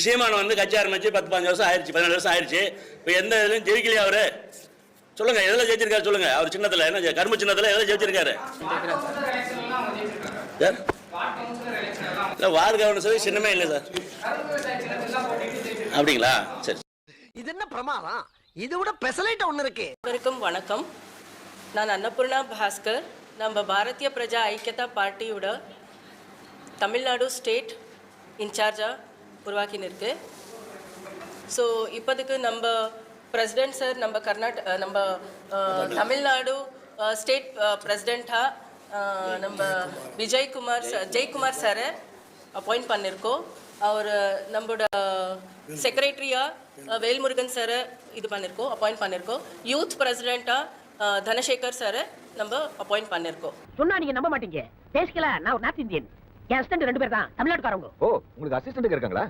சீமான் வந்து கட்சி ஆரம்பிச்சு 10-15 வருஷம் ஆயிடுச்சு, 14 வருஷம் ஆயிடுச்சு. இப்போ எந்த இதுலையும் ஜெயிக்கலையா அவரு? சொல்லுங்க, எதில் ஜெயிச்சிருக்காரு சொல்லுங்க. அவர் சின்னத்தில் என்ன கரும்பு சின்னத்தில் எதில் ஜெயிச்சிருக்காரு? இல்லை, வார்டு கவர்னர் சின்னமே இல்லை சார். அப்படிங்களா? சரி. இது என்ன பிரமாதம்? இது விட பெசலைட் ஒன்று இருக்கு. அனைவருக்கும் வணக்கம். நான் அன்னபூர்ணா பாஸ்கர். நம்ம பாரதிய பிரஜா ஐக்கியதா பார்ட்டியோட தமிழ்நாடு ஸ்டேட் இன்சார்ஜாக உருவாக்கினிருக்கு. ஸோ இப்போதுக்கு நம்ம பிரசிடென்ட் சார் நம்ம தமிழ்நாடு ஸ்டேட் பிரசிடெண்ட்டாக நம்ம ஜெயக்குமார் சாரை அப்பாயிண்ட் பண்ணியிருக்கோம். அவர் நம்மளோட செக்ரட்டரியாக வேல்முருகன் சாரை அப்பாயிண்ட் பண்ணியிருக்கோம். யூத் பிரசிடெண்ட்டாக தனசேகர் சாரை நம்ம அப்பாயிண்ட் பண்ணியிருக்கோம். சொன்னா நீங்க நம்ப மாட்டீங்க. பேசிக்கல, நான் ஒரு நார்த் இந்தியன். என் அசிஸ்டன்ட் 2 பேர் தான் தமிழ்நாட்டுக்காரங்க. ஓ, உங்களுக்கு அசிஸ்டன்ட் இருக்காங்களா?